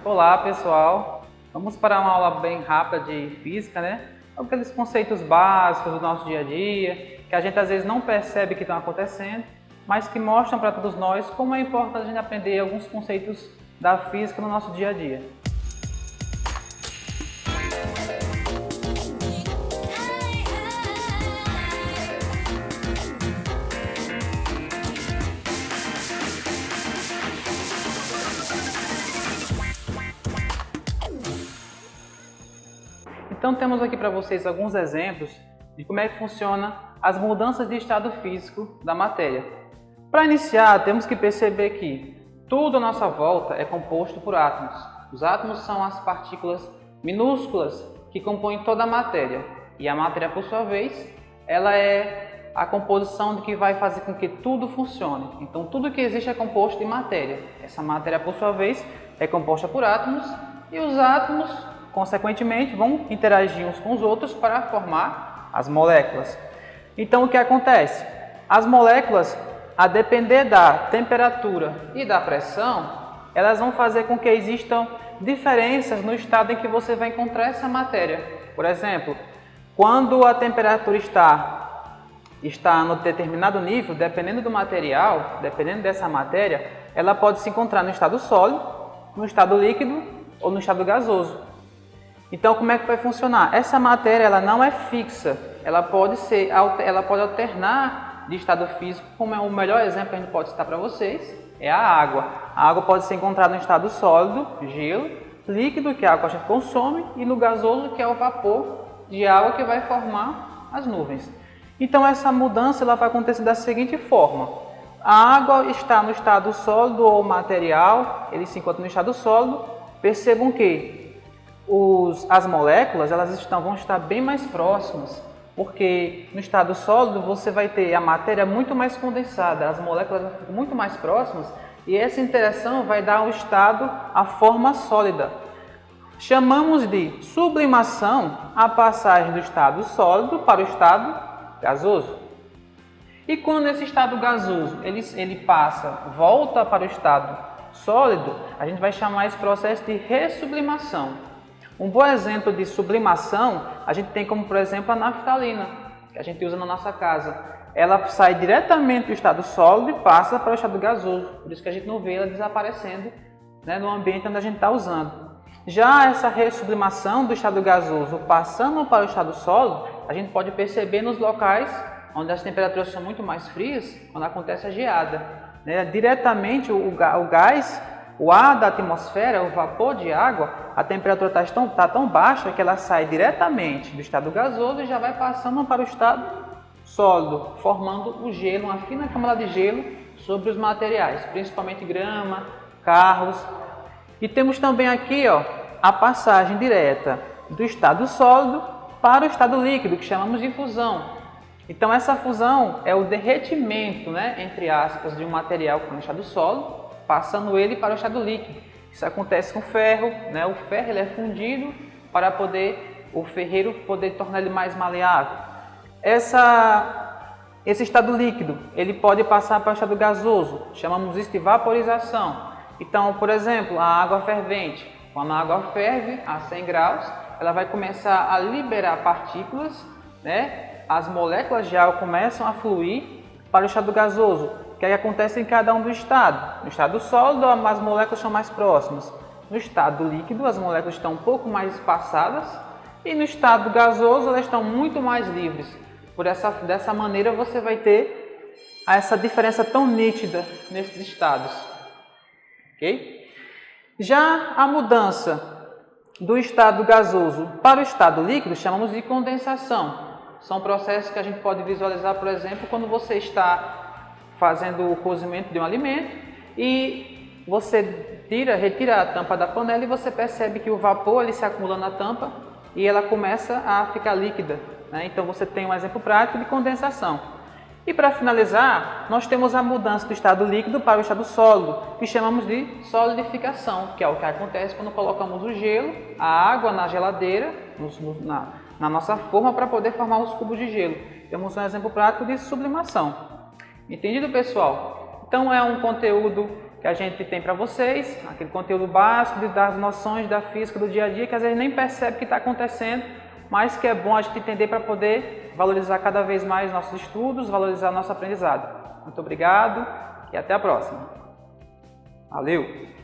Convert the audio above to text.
Olá pessoal, vamos para uma aula bem rápida de física, né? Aqueles conceitos básicos do nosso dia a dia, que a gente às vezes não percebe que estão acontecendo, mas que mostram para todos nós como é importante a gente aprender alguns conceitos da física no nosso dia a dia. Então temos aqui para vocês alguns exemplos de como é que funciona as mudanças de estado físico da matéria. Para iniciar, temos que perceber que tudo à nossa volta é composto por átomos. Os átomos são as partículas minúsculas que compõem toda a matéria. E a matéria, por sua vez, ela é a composição que vai fazer com que tudo funcione. Então tudo que existe é composto de matéria. Essa matéria, por sua vez, é composta por átomos e os átomos, consequentemente, vão interagir uns com os outros para formar as moléculas. Então, o que acontece? As moléculas, a depender da temperatura e da pressão, elas vão fazer com que existam diferenças no estado em que você vai encontrar essa matéria. Por exemplo, quando a temperatura está no determinado nível, dependendo do material, dependendo dessa matéria, ela pode se encontrar no estado sólido, no estado líquido ou no estado gasoso. Então, como é que vai funcionar? Essa matéria ela não é fixa, ela pode alternar de estado físico, como é o melhor exemplo que a gente pode citar para vocês, é a água. A água pode ser encontrada no estado sólido, gelo, líquido, que é a água que a gente consome, e no gasoso, que é o vapor de água que vai formar as nuvens. Então, essa mudança ela vai acontecer da seguinte forma. A água está no estado sólido ou material, ele se encontra no estado sólido. Percebam que as moléculas vão estar bem mais próximas, porque no estado sólido você vai ter a matéria muito mais condensada, as moléculas ficam muito mais próximas e essa interação vai dar ao estado a forma sólida. Chamamos de sublimação a passagem do estado sólido para o estado gasoso. E quando esse estado gasoso ele volta para o estado sólido, a gente vai chamar esse processo de ressublimação. Um bom exemplo de sublimação, a gente tem como, por exemplo, a naftalina, que a gente usa na nossa casa. Ela sai diretamente do estado sólido e passa para o estado gasoso, por isso que a gente não vê ela desaparecendo, né, no ambiente onde a gente está usando. Já essa ressublimação do estado gasoso passando para o estado sólido, a gente pode perceber nos locais onde as temperaturas são muito mais frias, quando acontece a geada. Né? Diretamente o gás, o ar da atmosfera, o vapor de água, a temperatura está tão baixa que ela sai diretamente do estado gasoso e já vai passando para o estado sólido, formando o gelo, uma fina camada de gelo sobre os materiais, principalmente grama, carros. E temos também aqui a passagem direta do estado sólido para o estado líquido, que chamamos de fusão. Então essa fusão é o derretimento, né, entre aspas, de um material que está no estado sólido, passando ele para o estado líquido. Isso acontece com o ferro, né? O ferro ele é fundido para o ferreiro poder tornar ele mais maleável. Esse estado líquido ele pode passar para o estado gasoso, chamamos isso de vaporização. Então, por exemplo, a água fervente, quando a água ferve a 100 graus, ela vai começar a liberar partículas, né? As moléculas de água começam a fluir para o estado gasoso. O que acontece em cada um dos estados? No estado sólido, as moléculas são mais próximas. No estado líquido, as moléculas estão um pouco mais espaçadas. E no estado gasoso, elas estão muito mais livres. Dessa maneira, você vai ter essa diferença tão nítida nesses estados. Okay? Já a mudança do estado gasoso para o estado líquido, chamamos de condensação. São processos que a gente pode visualizar, por exemplo, quando você está fazendo o cozimento de um alimento e você retira a tampa da panela e você percebe que o vapor ele se acumula na tampa e ela começa a ficar líquida. Né? Então você tem um exemplo prático de condensação. E para finalizar, nós temos a mudança do estado líquido para o estado sólido, que chamamos de solidificação, que é o que acontece quando colocamos o gelo, a água na geladeira, na nossa forma para poder formar os cubos de gelo. Temos um exemplo prático de sublimação. Entendido, pessoal? Então é um conteúdo que a gente tem para vocês, aquele conteúdo básico das noções da física do dia a dia, que às vezes nem percebe que está acontecendo, mas que é bom a gente entender para poder valorizar cada vez mais nossos estudos, valorizar nosso aprendizado. Muito obrigado e até a próxima. Valeu!